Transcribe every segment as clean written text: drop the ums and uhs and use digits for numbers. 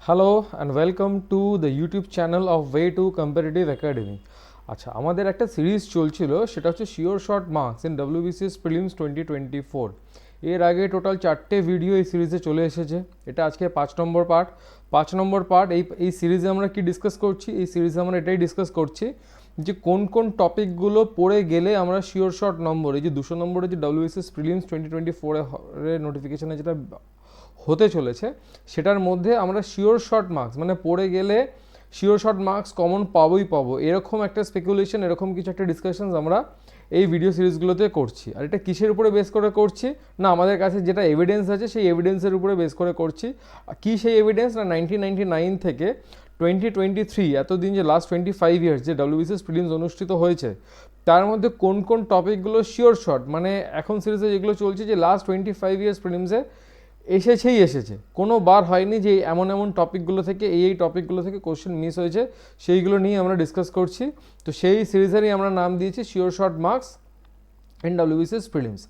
Hello and welcome to the YouTube channel of way to comparative academy. আচ্ছা, আমাদের একটা series চলছিল, সেটা হচ্ছে sure short marks in WBCS prelims 2024। এর আগে টোটাল 4টে ভিডিও এই সিরিজে চলে এসেছে। এটা আজকে 5 নম্বর পার্ট। এই সিরিজে আমরা কি ডিসকাস করছি? এই সিরিজে আমরা এটাই ডিসকাস করছি যে কোন কোন টপিকগুলো পড়ে গেলে আমরা শিওর শর্ট নম্বর, এই যে 200 নম্বরের যে ডব্লিউবিসিএস প্রিলিমস 2024 নোটিফিকেশানে যেটা হতে চলেছে, সেটার মধ্যে আমরা শিওর শর্ট মার্কস মানে পড়ে গেলে শিওর শর্ট মার্কস কমন পাবো, এরকম একটা স্পেকুলেশন, এরকম কিছু একটা ডিসকাশনস আমরা এই ভিডিও সিরিজগুলোতে করছি। আর এটা কিসের উপরে বেস করে করছি? না, আমাদের কাছে যেটা এভিডেন্স আছে সেই এভিডেন্সের উপরে বেস করে করছি। কী সেই এভিডেন্স? না, 1999 থেকে 2023 এতদিন যে লাস্ট 25 ইয়ার্স যে ডব্লিউবিসিএস প্রিলিমস অনুষ্ঠিত হয়েছে, তার মধ্যে কোন কোন টপিকগুলো শিওর শর্ট মানে এখন সিরিজে যেগুলো চলছে যে লাস্ট 25 ইয়ার্স প্রিলিমসে এসেছে, কোনো বার হয়নি যে এমন এমন টপিকগুলো থেকে এই টপিকগুলো থেকে কোশ্চেন মিস হয়েছে, সেইগুলো নিয়ে আমরা ডিসকাস করছি। তো সেই সিরিজেরই আমরা নাম দিয়েছি sure short marks in WBCS prelims.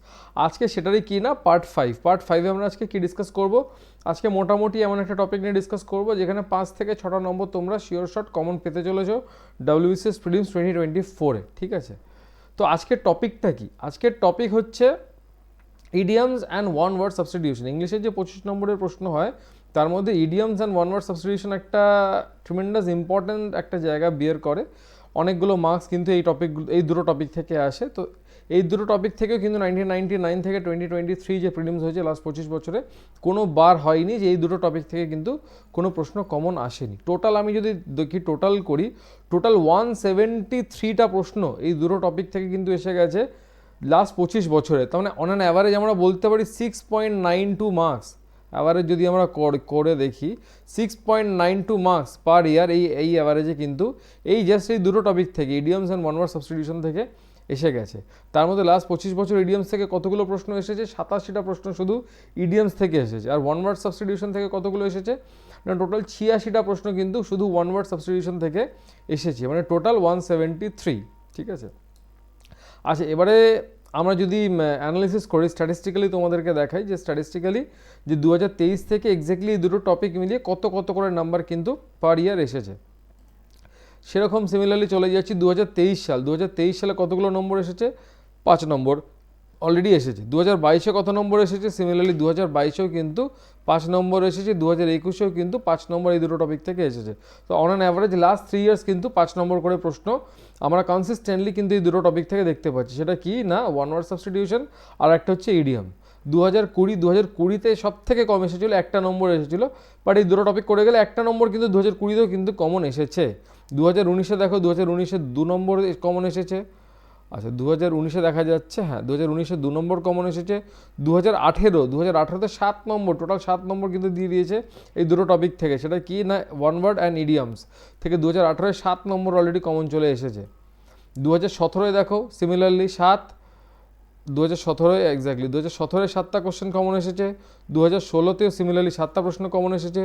আজকে সেটারই কি না পার্ট 5 আমরা আজকে কি ডিসকাস করব? আজকে মোটামুটি এমন একটা টপিক নিয়ে ডিসকাস করব যেখানে 5 থেকে 6টা নম্বর তোমরা শিওর শর্ট কমন পেতে চলেছো ডব্লিউবিসিএস প্রিলিমস 2024-এ। ঠিক আছে, তো আজকের টপিকটা কি? আজকের টপিক হচ্ছে idioms and one word substitution. ইংলিশের যে 25 নম্বরের প্রশ্ন হয় তার মধ্যে idioms and one word substitution একটা ট্রিমেন্ডাস ইম্পর্ট্যান্ট একটা জায়গা বিয়ার করে। অনেকগুলো মার্কস কিন্তু এই দুটো টপিক থেকে আসে। তো এই দুটো টপিক থেকেও কিন্তু 1999 থেকে 2023 যে প্রিলিমস হয়েছে লাস্ট 25 বছরে কোনো বার হয়নি যে এই দুটো টপিক থেকে কিন্তু কোনো প্রশ্ন কমন আসেনি। টোটাল আমি যদি দেখি, টোটাল 173টা প্রশ্ন এই দুটো টপিক থেকে কিন্তু এসে গেছে লাস্ট 25 বছরে। তার মানে অন অ্যান অ্যাভারেজ আমরা বলতে পারি 6.92 মার্কস অ্যাভারেজ যদি আমরা করে দেখি, 6.92 মার্কস পার ইয়ার এই অ্যাভারেজে কিন্তু এই জাস্ট এই দুটো টপিক থেকে idioms and one word substitution থেকে এসে গেছে। তার মধ্যে লাস্ট 25 বছর ইডিয়ামস থেকে কতগুলো প্রশ্ন এসেছে? 87টা প্রশ্ন শুধু ইডিয়ামস থেকে এসেছে। আর ওয়ান ওয়ার্ড সাবস্টিটিউশন থেকে কতগুলো এসেছে? না, টোটাল 86টা প্রশ্ন কিন্তু শুধু ওয়ান ওয়ার্ড সাবস্টিটিউশন থেকে এসেছে, মানে টোটাল 173। ঠিক আছে, আচ্ছা, এবারে আমরা যদি অ্যানালিসিস করি, স্ট্যাটিস্টিক্যালি তোমাদেরকে দেখাই যে স্ট্যাটিস্টিক্যালি যে 2023 থেকে এক্স্যাক্টলি দুটো টপিক মিলিয়ে কত করে নাম্বার কিন্তু পার ইয়ার এসেছে। সেরকম সিমিলারলি চলে যাচ্ছি 2023 সাল। 2023 সালে কতগুলো নম্বর এসেছে? 5 নম্বর অলরেডি এসেছে। 2022-এ কত নম্বর এসেছে? সিমিলারলি 2022-এও কিন্তু 5 নম্বর এসেছে। 2021-এও কিন্তু 5 নম্বর এই দুটো টপিক থেকে এসেছে। তো on an average last 3 years কিন্তু 5 নম্বর করে প্রশ্ন আমরা কনসিস্টেন্টলি কিন্তু এই দুটো টপিক থেকে দেখতে পাচ্ছি। সেটা কি না, ওয়ান ওয়ার্ড সাবস্টিটিউশন আর একটা হচ্ছে ইডিয়াম। 2020-তে সব থেকে কম এসেছিলো, একটা নম্বর এসেছিলো। বাট এই দুটো টপিক করে গেলে একটা নম্বর কিন্তু 2020-তেও কিন্তু কমন এসেছে। 2019-এ দেখো, 2019-এ 2 নম্বর কমন এসেছে। আচ্ছা, 2019-এ দেখা যাচ্ছে, হ্যাঁ 2019-এ 2 নম্বর কমন এসেছে। 2018-তে 7 নম্বর, টোটাল 7 নম্বর কিন্তু দিয়ে দিয়েছে এই দুটো টপিক থেকে। সেটা কি না, ওয়ান ওয়ার্ড অ্যান্ড ইডিয়ামস থেকে 2018-এ 7 নম্বর অলরেডি কমন চলে এসেছে। 2017-এ দেখো সিমিলারলি 7, 2017-এ এক্স্যাক্টলি 2017-এ 7টা কোশ্চেন কমন এসেছে। 2016-তেও সিমিলারলি 7টা প্রশ্ন কমন এসেছে।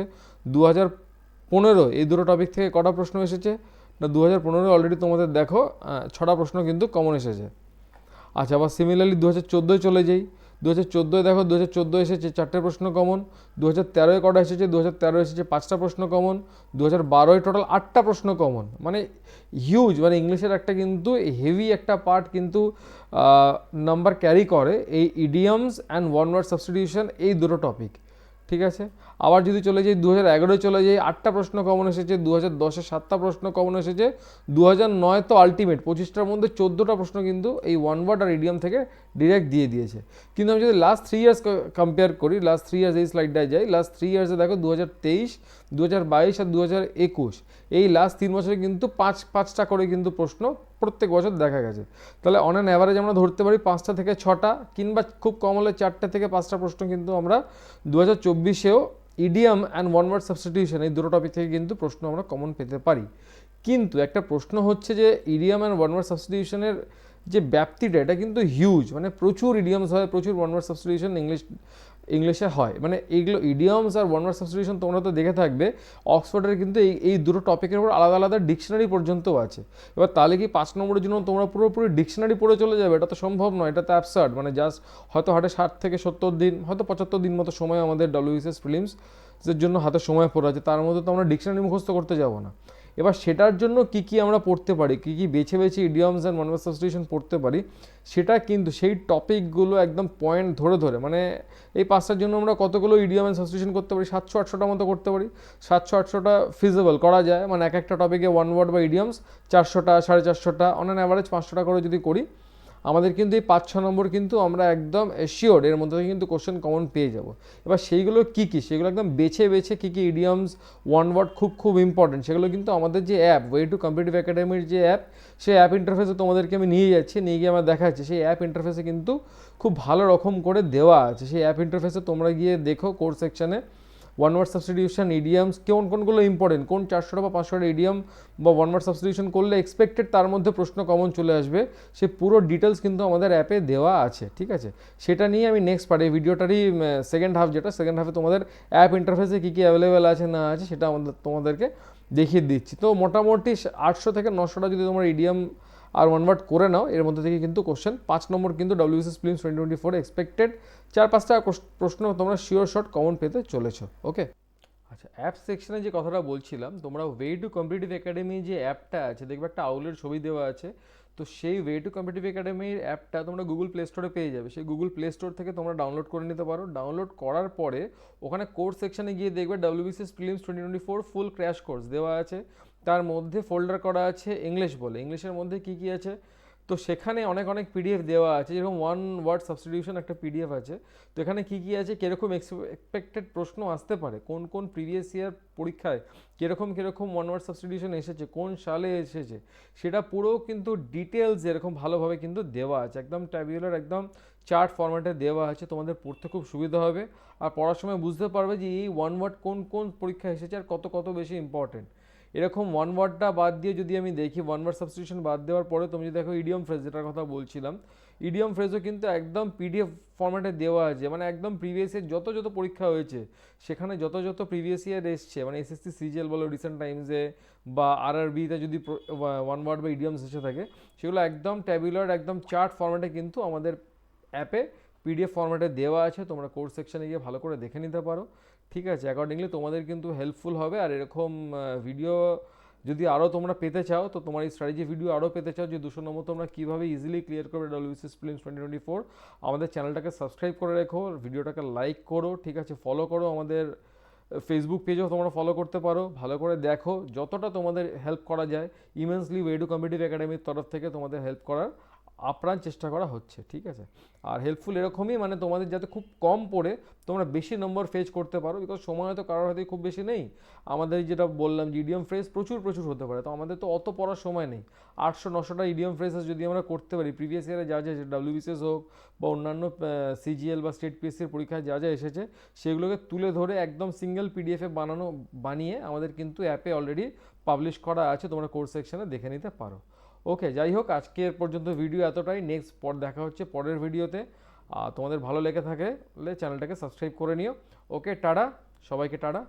2015 এই দুটো টপিক থেকে কটা প্রশ্ন এসেছে? না, 2015 অলরেডি তোমাদের দেখো 6টা প্রশ্ন কিন্তু কমন এসেছে। আচ্ছা, আবার সিমিলারলি 2014-এ চলে যাই। 2014-এ দেখো, 2014 এসেছে 4টে প্রশ্ন কমন। 2013-এ কটা এসেছে? 2013 এসেছে 5টা প্রশ্ন কমন। 2012-এ টোটাল 8টা প্রশ্ন কমন, মানে হিউজ, মানে ইংলিশের একটা কিন্তু হেভি একটা পার্ট কিন্তু নাম্বার ক্যারি করে এই idioms and one word substitution এই দুটো টপিক। ঠিক আছে, আবার যদি চলে যাই 2011-এ চলে যাই, 8টা প্রশ্ন কমন এসেছে। 2010-এ 7টা প্রশ্ন কমন এসেছে। 2009 তো আলটিমেট, 25টার মধ্যে 14টা প্রশ্ন কিন্তু এই ওয়ান ওয়ার্ড আর ইডিয়াম থেকে ডিরেক্ট দিয়ে দিয়েছে। কিন্তু আমি যদি লাস্ট 3 ইয়ার্স কম্পেয়ার করি, লাস্ট 3 ইয়ার্স এই স্লাইডটায় যাই, লাস্ট 3 ইয়ার্সে দেখো 2023, 2022 আর 2021 এই লাস্ট 3 বছরে কিন্তু 5টা করে কিন্তু প্রশ্ন প্রত্যেক বছর দেখা গেছে। তাহলে অন অ্যান অ্যাভারেজ আমরা ধরতে পারি 5টা থেকে 6টা, কিংবা খুব কম হলে 4টে থেকে 5টা প্রশ্ন কিন্তু আমরা 2024-এও idiom and one word substitution এই দুটো টপিক থেকে কিন্তু প্রশ্ন আমরা কমন পেতে পারি। কিন্তু একটা প্রশ্ন হচ্ছে যে ইডিয়াম অ্যান্ড ওয়ান ওয়ার্ড সাবস্টিটিউশনের যে ব্যাপ্তিটা, এটা কিন্তু হিউজ, মানে প্রচুর ইডিয়ামস হয়, প্রচুর ওয়ান ওয়ার্ড সাবস্টিটিউশন ইংলিশে হয়। মানে এইগুলো ইডিয়ামস আর ওয়ান ওয়ার্ড সাবস্টিটিউশন তোমরা তো দেখে থাকবে, অক্সফোর্ডের কিন্তু এই দুটো টপিকের উপর আলাদা আলাদা ডিকশনারি পর্যন্তও আছে। এবার তাহলে কি 5 নম্বরের জন্য তোমরা পুরোপুরি ডিকশনারি পড়ে চলে যাবে? এটা তো সম্ভব নয়, এটা তো অ্যাবসার্ড। মানে জাস্ট হয়তো হাটে 60 থেকে 70 দিন, হয়তো 75 দিন মতো সময় আমাদের ডব্লিউবিসিএস প্রিলিমস জন্য হাতে সময় পড়ে আছে, তার মধ্যে তো আমরা ডিকশনারি মুখস্থ করতে যাব না। এবার সেটার জন্য কি কি আমরা পড়তে পারি, কি কি বেছে বেছে idioms and one word substitution পড়তে পারি, সেটা কিন্তু সেই টপিকগুলো একদম পয়েন্ট ধরে ধরে, মানে এই 5টার জন্য আমরা কতগুলো ইডিয়ম অ্যান্ড সাবস্টিটিউশন করতে পারি, 700-800টা মতো করতে পারি। 700-800টা ফিজিবল করা যায়, মানে এক একটা টপিকে ওয়ান ওয়ার্ড বা ইডিয়মস 400টা 450টা অন অ্যান অ্যাভারেজ 500টা করে যদি করি, আমাদের কিন্তু এই 5-6 নম্বর কিন্তু আমরা একদম এশিওর এর মধ্যে থেকে কিন্তু কোশ্চেন কমন পেয়ে যাব। এবার সেইগুলো কী কী, সেগুলো একদম বেছে বেছে কী কী ইডিয়মস ওয়ান ওয়ার্ড খুব ইম্পর্টেন্ট, সেগুলো কিন্তু আমাদের যে অ্যাপ ওয়ে টু কম্পিটিটিভ একাডেমির যে অ্যাপ, সেই অ্যাপ ইন্টারফেসে তোমাদেরকে আমি নিয়ে যাচ্ছি, নিয়ে গিয়ে আমার দেখাচ্ছি, সেই অ্যাপ ইন্টারফেসে কিন্তু খুব ভালো রকম করে দেওয়া আছে। সেই অ্যাপ ইন্টারফেসে তোমরা গিয়ে দেখো কোর্স সেকশানে ওয়ান ওয়ার্ড সাবস্টিটিউশন ইডিয়ামস কোনগুলো ইম্পর্টেন্ট, কোন 400টা বা 500টা ইডিয়াম বা ওয়ান ওয়ার্ড সাবস্টিটিউশন করলে এক্সপেক্টেড তার মধ্যে প্রশ্ন কমন চলে আসবে, সে পুরো ডিটেলস কিন্তু আমাদের অ্যাপে দেওয়া আছে। ঠিক আছে, সেটা নিয়ে আমি নেক্সট পার্টে ভিডিওটারই সেকেন্ড হাফ, যেটা সেকেন্ড হাফে তোমাদের অ্যাপ ইন্টারফেসে কী কী অ্যাভেলেবেল আছে না আছে সেটা তোমাদেরকে দেখিয়ে দিচ্ছি। তো মোটামুটি 800 থেকে 900টা যদি তোমরা ইডিয়াম আর ওয়ান ওয়ার্ড করে নাও, এর মধ্যে থেকে কিন্তু কোশ্চেন 5 নম্বর কিন্তু WBCS প্রিলিমস 2024 এক্সপেক্টেড 4-5টা প্রশ্ন তোমরা শিওর শর্ট কমন পেতে চলেছো। ওকে, আচ্ছা, অ্যাপ সেকশনে যে কথাটা বলছিলাম, তোমরা ওয়ে টু কম্পিটিটিভ একাডেমি যে অ্যাপটা আছে, দেখবে একটা আউলের ছবি দেওয়া আছে, তো সেই ওয়ে টু কম্পিটিটিভ একাডেমির অ্যাপটা তোমরা গুগল প্লে স্টোরে পেয়ে যাবে। সেই গুগল প্লে স্টোর থেকে তোমরা ডাউনলোড করে নিতে পারো। ডাউনলোড করার পরে ওখানে কোর্স সেকশনে গিয়ে দেখবে WBCS প্রিলিমস 2024 ফুল ক্র্যাশ কোর্স দেওয়া আছে, তার মধ্যে ফোল্ডার করা আছে ইংলিশ বলে, ইংলিশের মধ্যে কী কী আছে, তো সেখানে অনেক পিডিএফ দেওয়া আছে, যেরকম ওয়ান ওয়ার্ড সাবস্টিটিউশন একটা পিডিএফ আছে, তো এখানে কী কী আছে, কীরকম এক্সপেক্টেড প্রশ্ন আসতে পারে, কোন কোন প্রিভিয়াস ইয়ার পরীক্ষায় কীরকম ওয়ান ওয়ার্ড সাবস্টিটিউশন এসেছে, কোন সালে এসেছে, সেটা পুরো কিন্তু ডিটেলস এরকম ভালোভাবে কিন্তু দেওয়া আছে, একদম ট্যাবুলার একদম চার্ট ফরম্যাটে দেওয়া আছে। তোমাদের পড়তে খুব সুবিধা হবে, আর পড়ার সময় বুঝতে পারবে যে এই ওয়ান ওয়ার্ড কোন পরীক্ষায় এসেছে আর কত বেশি ইম্পর্টেন্ট। এরকম ওয়ান ওয়ার্ডটা বাদ দিয়ে যদি আমি দেখি, ওয়ান ওয়ার্ড সাবস্টিটিউশন বাদ দেওয়ার পরে তুমি যদি দেখো ইডিয়ম ফ্রেজ, যেটার কথা বলছিলাম, ইডিয়ম ফ্রেজও কিন্তু একদম পিডিএফ ফরম্যাটে দেওয়া আছে, মানে একদম প্রিভিয়াস ইয়ার যত পরীক্ষা হয়েছে সেখানে যত প্রিভিয়াস ইয়ার এসছে, মানে এসএসসি সিজিএল বলো রিসেন্ট টাইমসে, বা আরআরবিতে যদি ওয়ান ওয়ার্ড বা ইডিয়মস এসে থাকে, সেগুলো একদম ট্যাবুলার একদম চার্ট ফরম্যাটে কিন্তু আমাদের অ্যাপে পিডিএফ ফরম্যাটে দেওয়া আছে। তোমরা কোর্স সেকশনে গিয়ে ভালো করে দেখে নিতে পারো। ঠিক আছে, অ্যাকর্ডিংলি তোমাদের কিন্তু হেল্পফুল হবে। আর এরকম ভিডিও যদি আরও তোমরা পেতে চাও, তো তোমার এই স্ট্র্যাটেজি ভিডিও আরও পেতে চাও যে 200 নম্বর তোমরা কীভাবে ইজিলি ক্লিয়ার করবে WBCS প্রিলিমস 2024, আমাদের চ্যানেলটাকে সাবস্ক্রাইব করে রেখো, ভিডিওটাকে লাইক করো, ঠিক আছে, ফলো করো, আমাদের ফেসবুক পেজও তোমরা ফলো করতে পারো, ভালো করে দেখো, যতটা তোমাদের হেল্প করা যায় ইমেন্সলি ওয়ে টু কম্পিটিটিভ একাডেমির তরফ থেকে তোমাদের হেল্প করার আপ্রাণ চেষ্টা করা হচ্ছে। ঠিক আছে, আর হেল্পফুল এরকমই, মানে তোমাদের যাতে খুব কম পড়ে তোমরা বেশি নম্বর ফেচ করতে পারো, বিকজ সময় হয়তো কারোর হাতে খুব বেশি নেই। আমাদের যেটা বললাম যে ইডিয়ম ফ্রেজ প্রচুর হতে পারে, তো আমাদের তো অত পড়ার সময় নেই। 800-900টা ইডিয়ম ফ্রেজেস যদি আমরা করতে পারি, প্রিভিয়াস ইয়ারে যা WBCS হোক বা অন্যান্য সিজিএল বা স্টেট পিএসসির পরীক্ষায় যা এসেছে, সেগুলোকে তুলে ধরে একদম সিঙ্গেল পিডিএফে বানিয়ে আমাদের কিন্তু অ্যাপে অলরেডি পাবলিশ করা আছে, তোমরা কোর্স সেকশনে দেখে নিতে পারো। ওকে, যাই হোক, আজকের পর্যন্ত ভিডিও এতটাই। নেক্সট দেখা হচ্ছে পরের ভিডিওতে। তোমাদের ভালো লেগে থাকলে চ্যানেলটাকে সাবস্ক্রাইব করে নিও। ওকে, টাটা, সবাইকে টাটা।